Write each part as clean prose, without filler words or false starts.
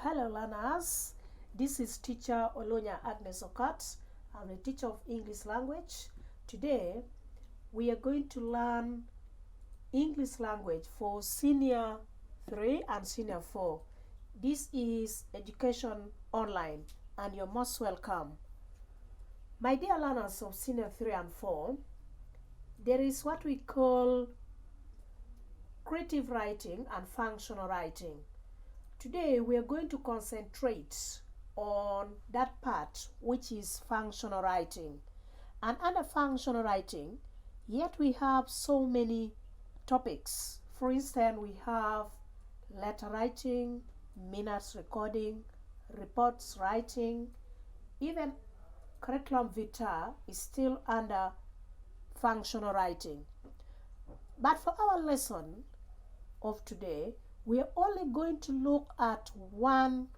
Hello learners, this is teacher Olonya Agnes Okat. I'm a teacher of English language. Today we are going to learn English language for senior 3 and senior 4. This is education online and you're most welcome. My dear learners of senior 3 and 4, there is what we call creative writing and functional writing. Today we are going to concentrate on that part which is functional writing. And under functional writing, yet we have so many topics. For instance, we have letter writing, minutes recording, reports writing, even curriculum vitae is still under functional writing. But for our lesson of today, we are only going to look at one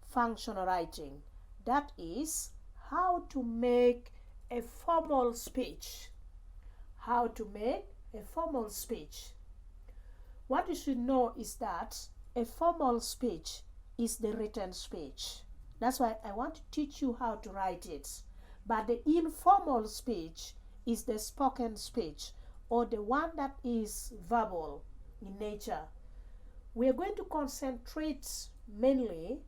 functional writing. That is how to make a formal speech. How to make a formal speech. What you should know is that a formal speech is the written speech. That's why I want to teach you how to write it. But the informal speech is the spoken speech, or the one that is verbal in nature. We are going to concentrate mainly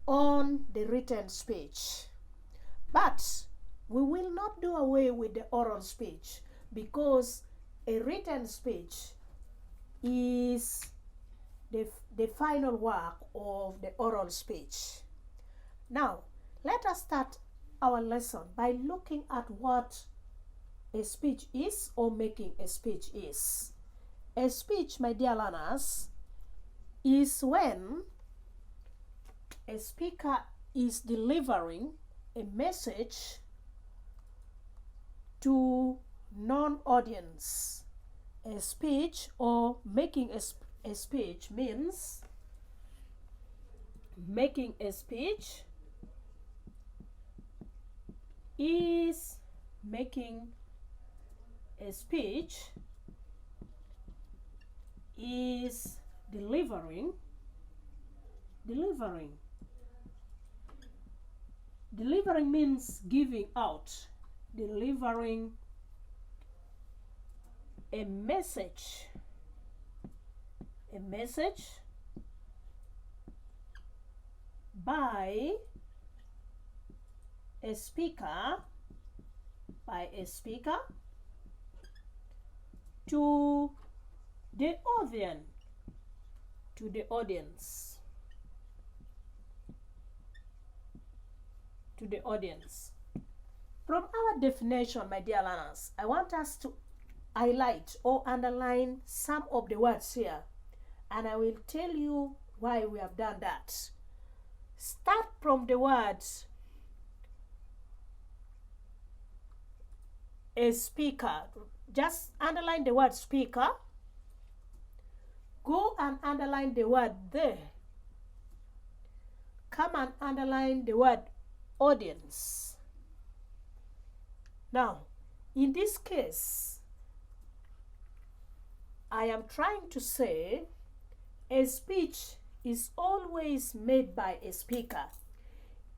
on the written speech. But we will not do away with the oral speech, because a written speech is the final work of the oral speech. Now, let us start our lesson by looking at what a speech is, or making a speech is. A speech, my dear learners, is when a speaker is delivering a message to non-audience. A speech, or making a speech, means making a speech is making a speech is delivering means giving out, delivering a message by a speaker to the audience. From our definition, my dear learners, I want us to highlight or underline some of the words here, and I will tell you why we have done that. Start from the words a speaker. Just underline the word speaker. Go and underline the word there. Come and underline the word audience. Now, in this case, I am trying to say a speech is always made by a speaker.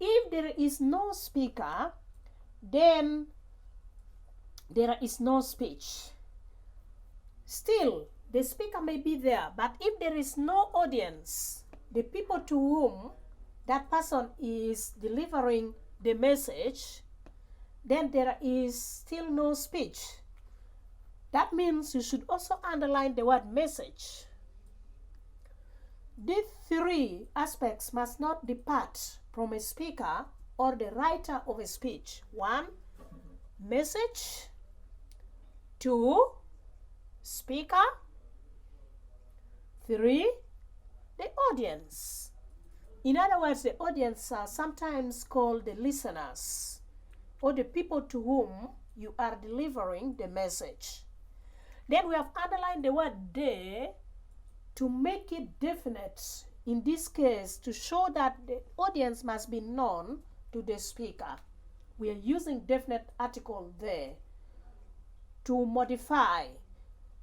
If there is no speaker, then there is no speech. Still, the speaker may be there, but if there is no audience, the people to whom that person is delivering the message, then there is still no speech. That means you should also underline the word message. These three aspects must not depart from a speaker or the writer of a speech. 1, message. 2, speaker. 3, the audience. In other words, the audience are sometimes called the listeners, or the people to whom you are delivering the message. Then we have underlined the word they to make it definite. In this case, to show that the audience must be known to the speaker. We are using definite article there to modify,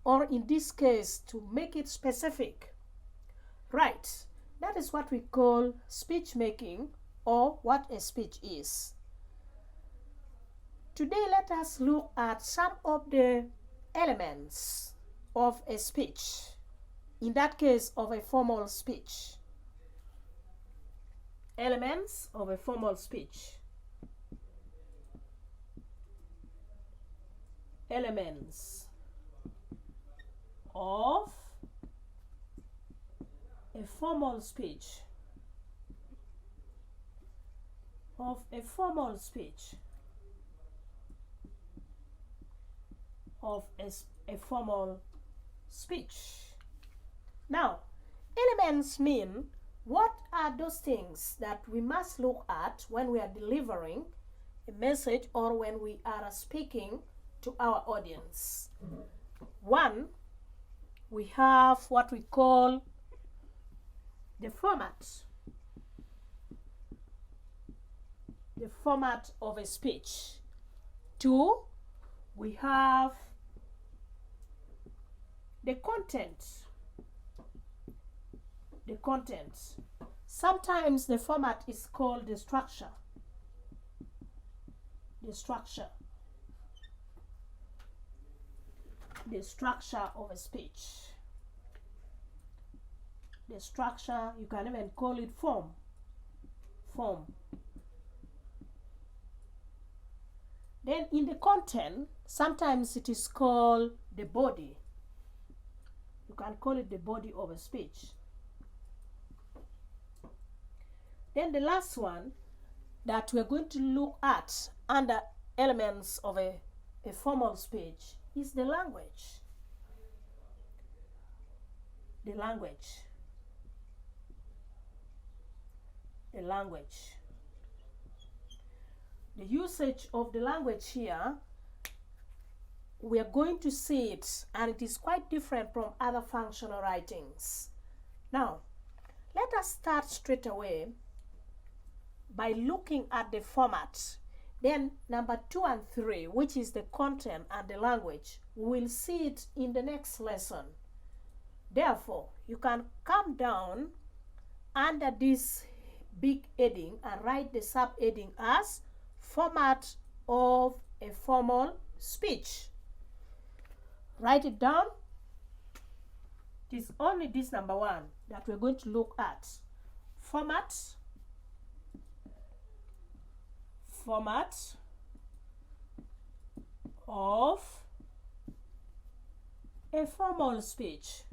or in this case, to make it specific. Right. That That is what we call speech making, or what a speech is. Today let us look at some of the elements of a speech, in that case of a formal speech. Elements of a formal speech. Elements of a formal speech. Of a formal speech. Of a formal speech. Now, elements mean what are those things that we must look at when we are delivering a message or when we are speaking to our audience. One, we have what we call the format. The format of a speech. Two, we have the content. The content. Sometimes the format is called the structure. The structure. The structure of a speech. The structure, you can even call it form. Form. Then in the content, sometimes it is called the body. You can call it the body of a speech. Then the last one that we're going to look at under elements of a formal speech is the language. The language. The language. The usage of the language here, we are going to see it, and it is quite different from other functional writings. Now, let us start straight away by looking at the format. Then number 2 and 3, which is the content and the language, we will see it in the next lesson. Therefore, you can come down under this big heading and write the sub-heading as format of a formal speech. Write it down. It is only this number 1 that we're going to look at. Format. Format of a formal speech.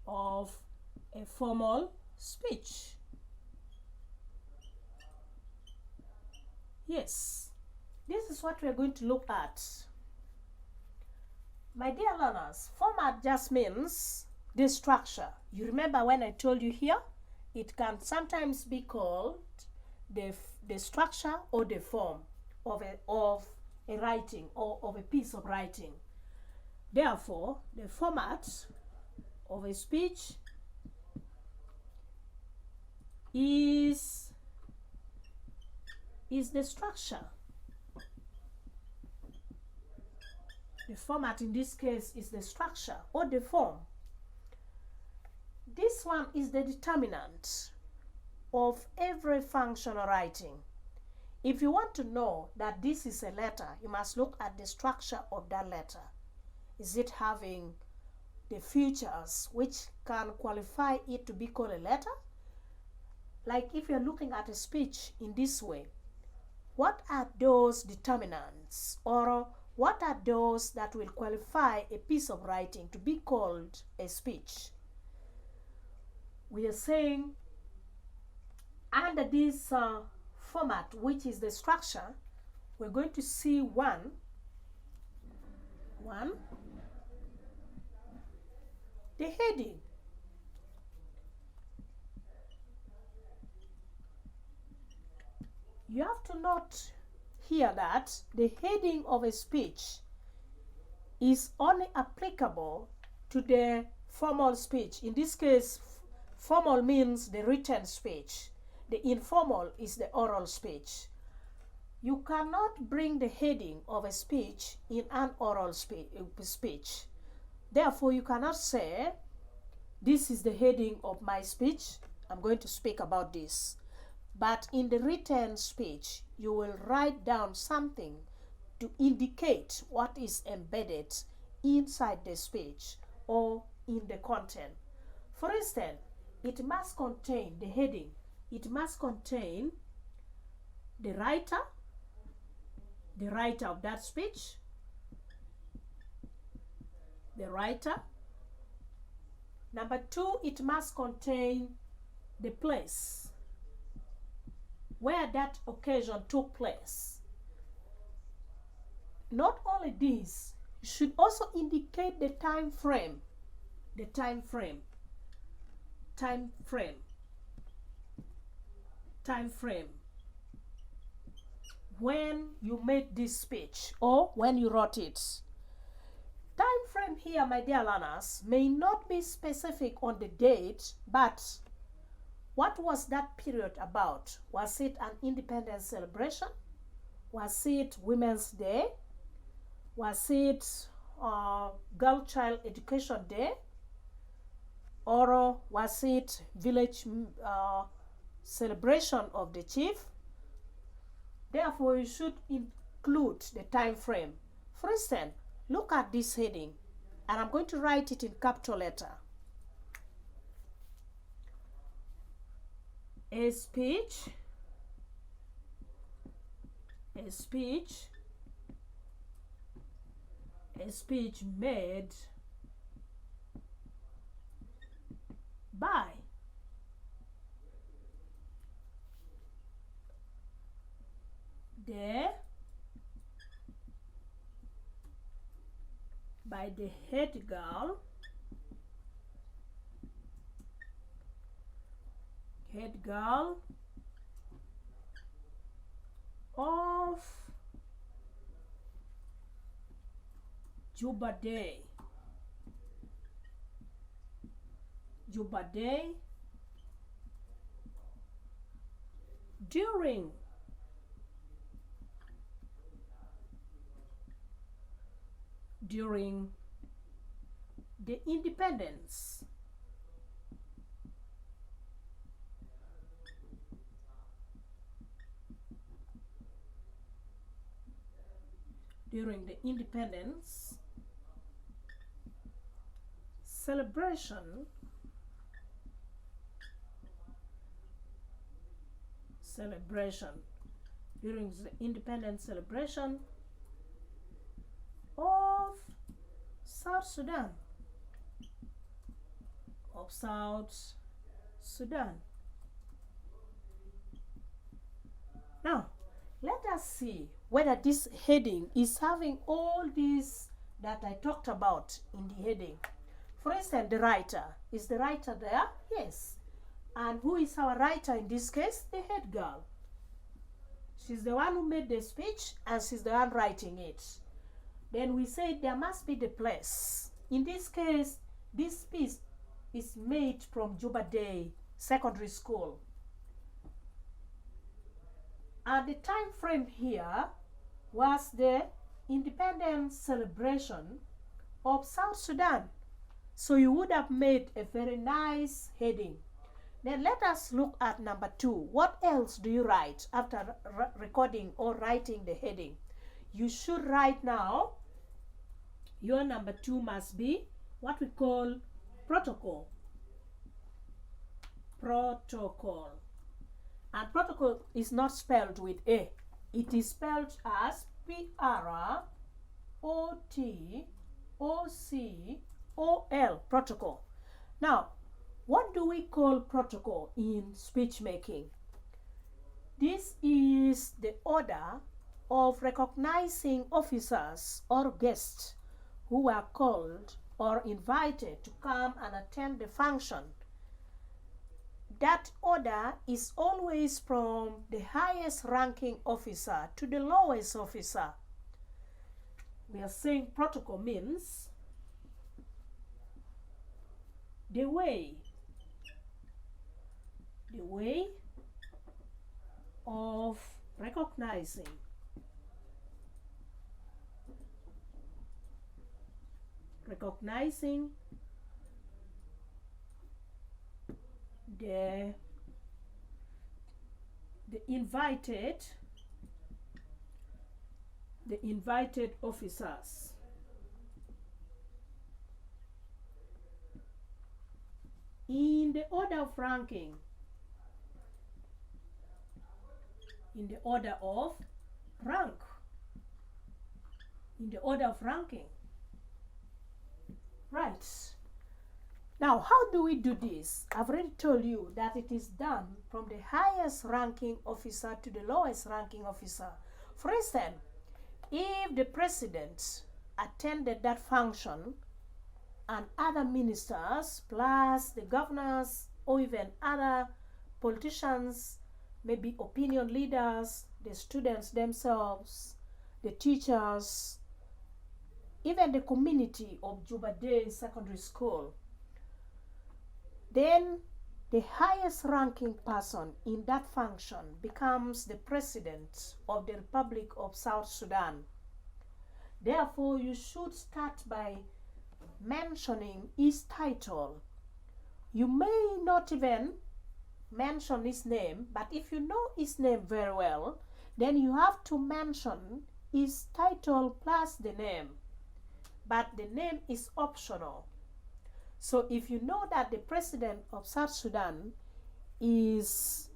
Of a formal speech. Yes, this is what we are going to look at. My dear learners, format just means the structure. You remember when I told you here, it can sometimes be called the structure or the form of a writing or of a piece of writing. Therefore, the format of a speech is the structure. The format in this case is the structure or the form. This one is the determinant of every functional writing. If you want to know that this is a letter, you must look at the structure of that letter. Is it having the features which can qualify it to be called a letter? Like if you're looking at a speech in this way, what are those determinants, or what are those that will qualify a piece of writing to be called a speech? We are saying under this format, which is the structure, we're going to see one, the heading. You have to note here that the heading of a speech is only applicable to the formal speech. In this case, formal means the written speech. The informal is the oral speech. You cannot bring the heading of a speech in an oral speech. Therefore, you cannot say This is the heading of my speech. I'm going to speak about this. But in the written speech, you will write down something to indicate what is embedded inside the speech or in the content. For instance, it must contain the heading. It must contain the writer of that speech, the writer. Number two, it must contain the place where that occasion took place. Not only this, you should also indicate the time frame. The time frame. When you made this speech or when you wrote it. Time frame here, my dear learners, may not be specific on the date, but what was that period about? Was it an independence celebration? Was it Women's Day? Was it Girl Child Education Day? Or was it village celebration of the chief? Therefore, you should include the time frame. For instance, look at this heading, and I'm going to write it in capital letter. A speech made by the head girl of Juba Day during the independence celebration during the independence celebration of South Sudan. Now, let us see whether this heading is having all these that I talked about in the heading. For instance, the writer. Is the writer there? Yes. And who is our writer in this case? The head girl. She's the one who made the speech and she's the one writing it. Then we say there must be the place. In this case, this speech is made from Juba Day Secondary School. And the time frame here was the independence celebration of South Sudan. So you would have made a very nice heading. Then let us look at number two. What else do you write after recording or writing the heading? You should write now, your number two must be what we call protocol. And protocol is not spelled with A. It is spelled as P-R-O-T-O-C-O-L, protocol. Now, what do we call protocol in speech making? This is the order of recognizing officers or guests who are called or invited to come and attend the function. That order is always from the highest ranking officer to the lowest officer. We are saying protocol means the way of recognizing the invited officers. In the order of ranking, in the order of ranking. Right. Now, how do we do this? I've already told you that it is done from the highest ranking officer to the lowest ranking officer. For instance, if the president attended that function and other ministers plus the governors or even other politicians, maybe opinion leaders, the students themselves, the teachers, even the community of Juba Day Secondary School, then the highest ranking person in that function becomes the president of the Republic of South Sudan. Therefore, you should start by mentioning his title. You may not even mention his name, but if you know his name very well, then you have to mention his title plus the name. But the name is optional. So if you know that the president of South Sudan is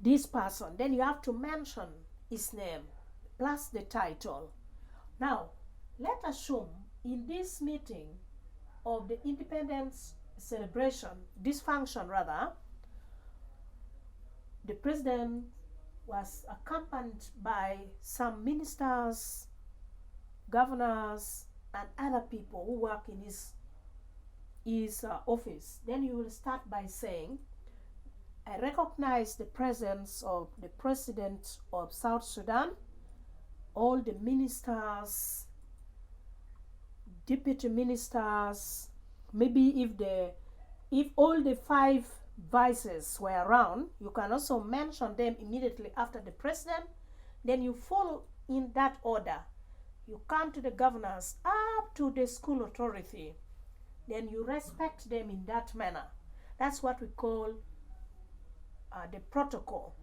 this person, then you have to mention his name plus the title. Now, let us assume in this meeting of the independence celebration, this function rather, the president was accompanied by some ministers, governors, and other people who work in his office. Then you will start by saying, I recognize the presence of the president of South Sudan, all the ministers, deputy ministers, maybe if all the 5 vices were around, you can also mention them immediately after the president. Then you follow in that order. You come to the governors up to the school authority. Then you respect them in that manner. That's what we call the protocol.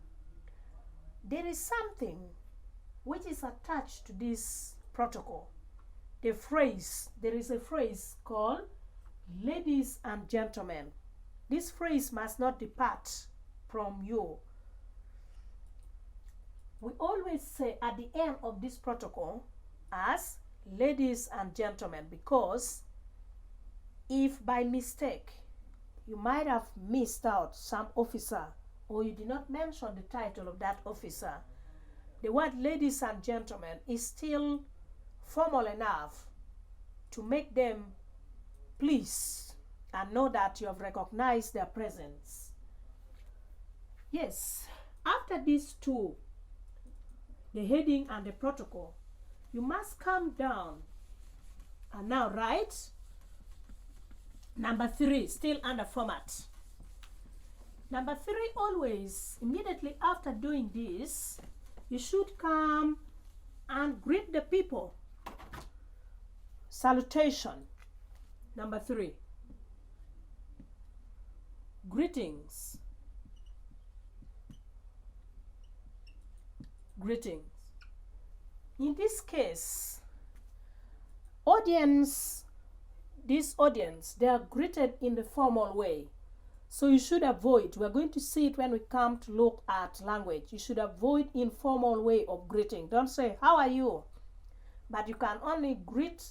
There is something which is attached to this protocol. There is a phrase called ladies and gentlemen. This phrase must not depart from you. We always say at the end of this protocol as ladies and gentlemen, because if by mistake you might have missed out some officer or you did not mention the title of that officer, the word ladies and gentlemen is still formal enough to make them please and know that you have recognized their presence. Yes, after these two, the heading and the protocol, you must come down and now write number 3, still under format. Number 3, always, immediately after doing this, you should come and greet the people. Salutation. Number 3. Greetings. Greetings. In this case, this audience, they are greeted in the formal way. So you should avoid, we're going to see it when we come to look at language. You should avoid informal way of greeting. Don't say, how are you? But you can only greet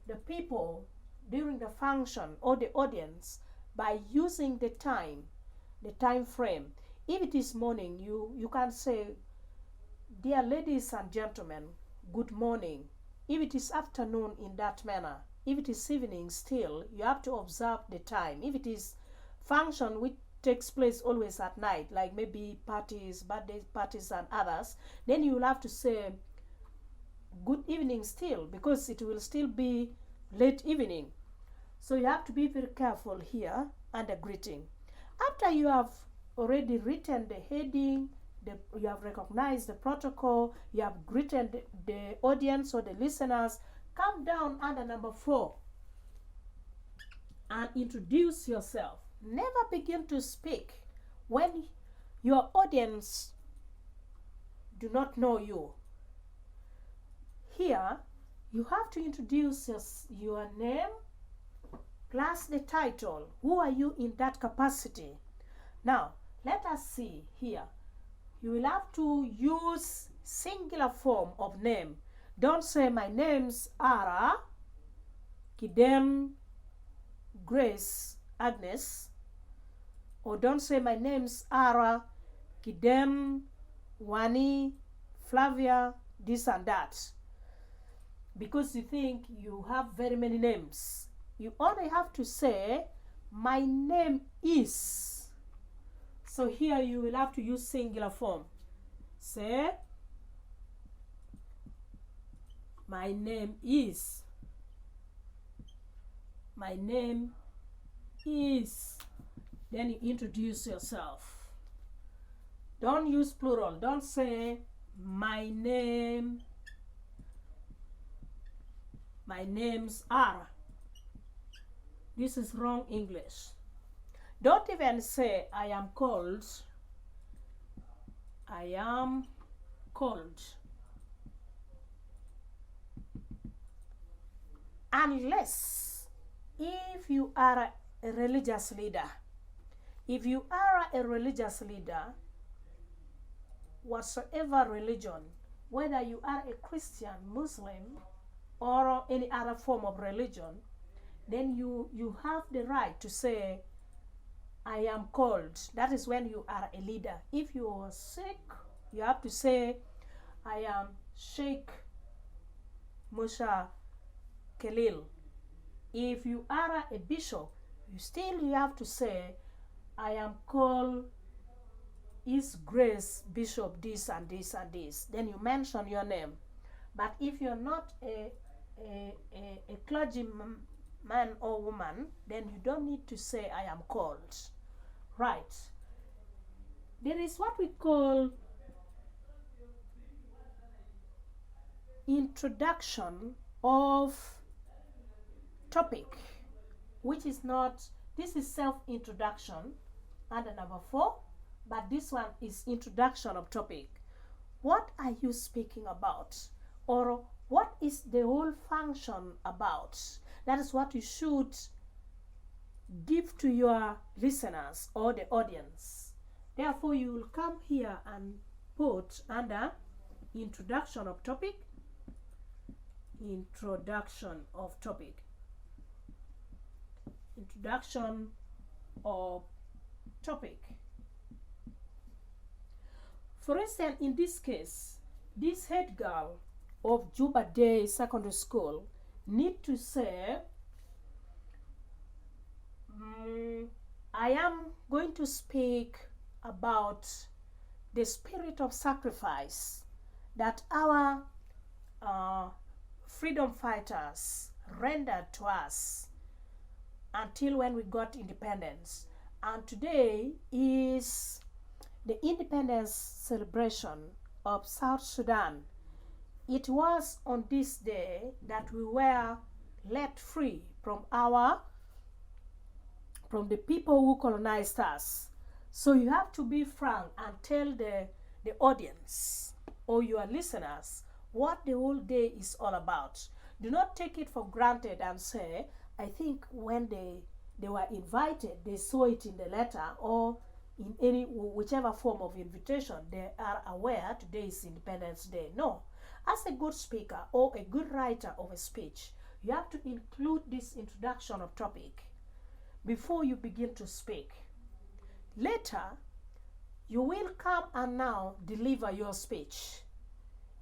the people during the function or the audience by using the time frame. If it is morning, you can say, dear ladies and gentlemen, good morning. If it is afternoon, in that manner. If it is evening, still, you have to observe the time. If it is function which takes place always at night, like maybe parties, birthday parties and others, then you will have to say good evening still, because it will still be late evening. So you have to be very careful here and the greeting. After you have already written the heading, you have recognized the protocol, you have greeted the audience or the listeners, come down under number 4 and introduce yourself. Never begin to speak when your audience do not know you. Here, you have to introduce your name plus the title. Who are you in that capacity? Now, let us see here. You will have to use singular form of name. Don't say my name's Ara, Kidem, Grace, Agnes. Or don't say my name's Ara, Kidem, Wani, Flavia, this and that. Because you think you have very many names. You only have to say, my name is. So here you will have to use singular form. Say, my name is. My name is. Then you introduce yourself. Don't use plural. Don't say, my name's are. This is wrong English. Don't even say, I am cold. I am cold. Unless if you are a religious leader. If you are a religious leader, whatsoever religion, whether you are a Christian, Muslim, or any other form of religion, then you have the right to say, I am cold. That is when you are a leader. If you are sick, you have to say, I am Sheikh Musa Khalil. If you are a bishop, you have to say, I am called His Grace Bishop this and this and this. Then you mention your name. But if you're not a clergyman or woman, then you don't need to say I am called. Right. There is what we call introduction of topic, which is not, this is self-introduction under number 4, but this one is introduction of topic. What are you speaking about? Or what is the whole function about? That is what you should give to your listeners or the audience. Therefore, you will come here and put under introduction of topic. Introduction of topic. Introduction of topic. For instance, in this case, this head girl of Juba Day Secondary School need to say, I am going to speak about the spirit of sacrifice that our freedom fighters rendered to us until when we got independence. And today is the independence celebration of South Sudan. It was on this day that we were let free from the people who colonized us. So you have to be frank and tell the audience or your listeners what the whole day is all about. Do not take it for granted and say, I think when they were invited, they saw it in the letter or in whichever form of invitation, they are aware today is Independence Day. No. As a good speaker or a good writer of a speech, you have to include this introduction of topic before you begin to speak. Later, you will come and now deliver your speech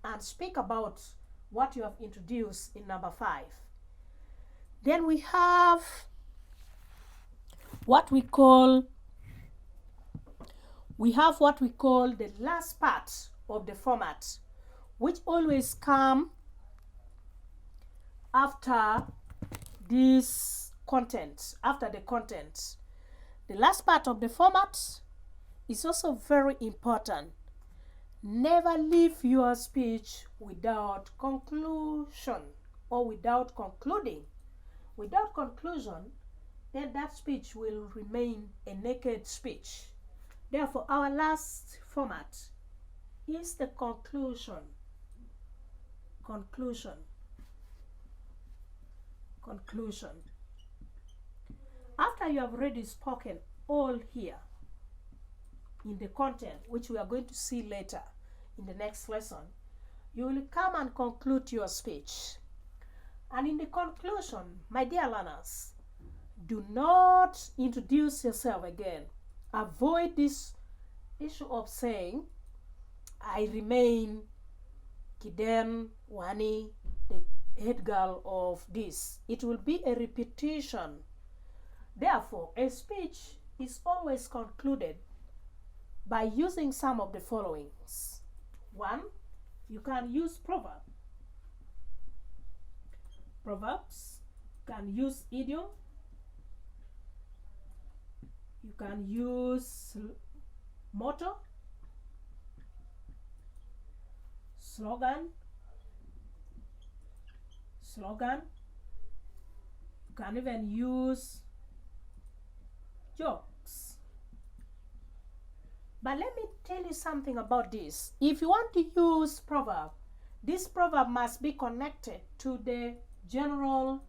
and speak about what you have introduced in number 5. Then we have what we call the last part of the format, which always come after this content, after the content. The last part of the format is also very important. Never leave your speech without conclusion or without concluding. Without conclusion, then that speech will remain a naked speech. Therefore, our last format is the conclusion. Conclusion. After you have already spoken all here in the content, which we are going to see later in the next lesson, you will come and conclude your speech. And in the conclusion, my dear learners, do not introduce yourself again. Avoid this issue of saying, I remain Kiden Wani, the head girl of this. It will be a repetition. Therefore, a speech is always concluded by using some of the followings. 1, you can use proverbs. You can use idiom. You can use motto, slogan. You can even use jokes. But let me tell you something about this. If you want to use proverb, this proverb must be connected to the general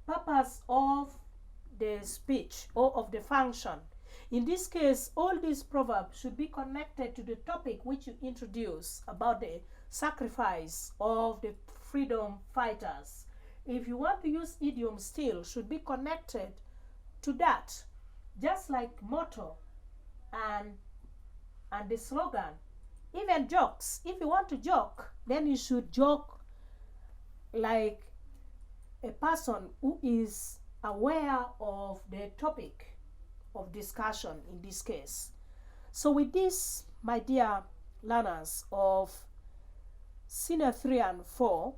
purpose of the speech or of the function. In this case, all these proverbs should be connected to the topic which you introduce about the sacrifice of the freedom fighters. If you want to use idiom, still should be connected to that, just like motto and the slogan. Even jokes, if you want to joke, then you should joke like a person who is aware of the topic of discussion in this case. So with this, my dear learners of Senior 3 and 4,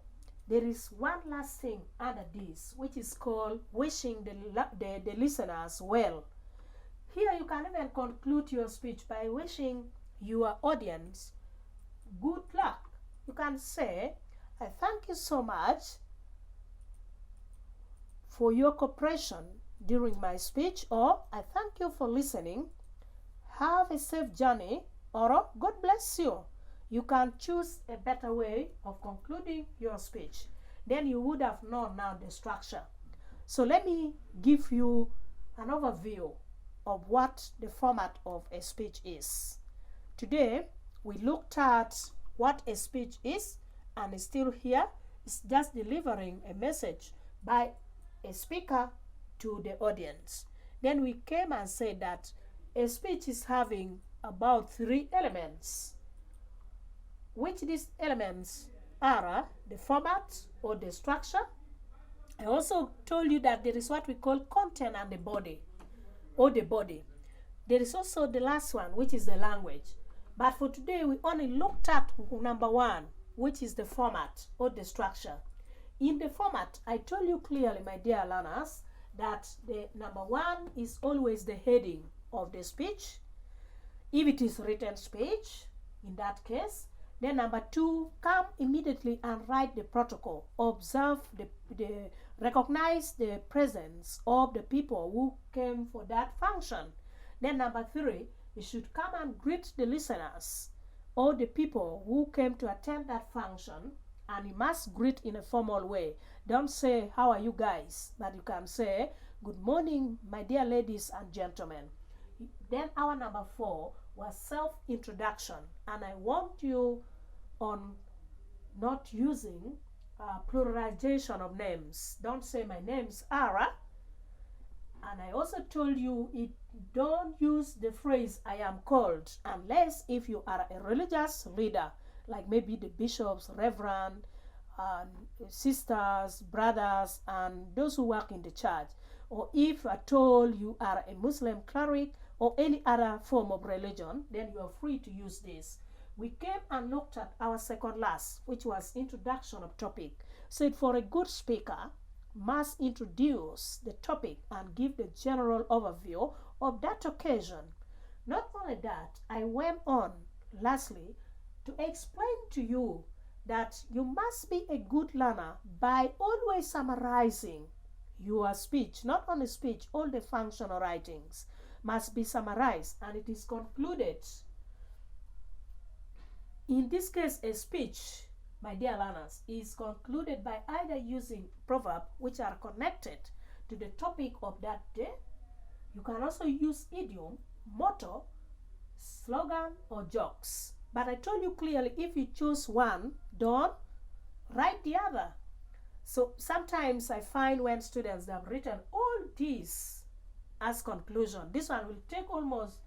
there is one last thing under this, which is called wishing the listeners well. Here you can even conclude your speech by wishing your audience good luck. You can say, I thank you so much for your cooperation during my speech, or I thank you for listening. Have a safe journey, or God bless you. You can choose a better way of concluding your speech. Then you would have known now the structure. So let me give you an overview of what the format of a speech is. Today, we looked at what a speech is, and it's still here. It's just delivering a message by a speaker to the audience. Then we came and said that a speech is having about 3 elements, which these elements are the format or the structure. I also told you that there is what we call content and the body, or the body. There is also the last one, which is the language. But for today, we only looked at number 1, which is the format or the structure. In the format, I told you clearly, my dear learners, that the number 1 is always the heading of the speech. If it is written speech, in that case, then number 2, come immediately and write the protocol. Observe recognize the presence of the people who came for that function. Then number 3, you should come and greet the listeners or the people who came to attend that function, and you must greet in a formal way. Don't say, how are you guys? But you can say, good morning, my dear ladies and gentlemen. Then our number 4 was self-introduction, and I want you on not using pluralization of names. Don't say my name's Ara. And I also told you, don't use the phrase I am called, unless if you are a religious leader, like maybe the bishops, reverend, sisters, brothers, and those who work in the church. Or if at all you are a Muslim cleric or any other form of religion, then you are free to use this. We came and looked at our second last, which was introduction of topic. Said for a good speaker must introduce the topic and give the general overview of that occasion. Not only that, I went on lastly to explain to you that you must be a good learner by always summarizing your speech, not only speech, all the functional writings must be summarized and it is concluded. In this case, a speech, my dear learners, is concluded by either using proverbs which are connected to the topic of that day. You can also use idiom, motto, slogan, or jokes. But I told you clearly, if you choose one, don't write the other. So sometimes I find when students have written all these as conclusion, this one will take almost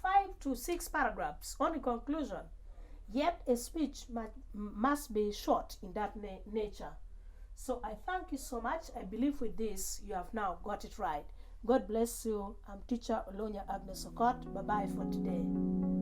5 to 6 paragraphs on the conclusion. Yet a speech must be short in that nature. So I thank you so much. I believe with this you have now got it right. God bless you. I'm teacher Olonya Agnes Okot. Bye-bye for today.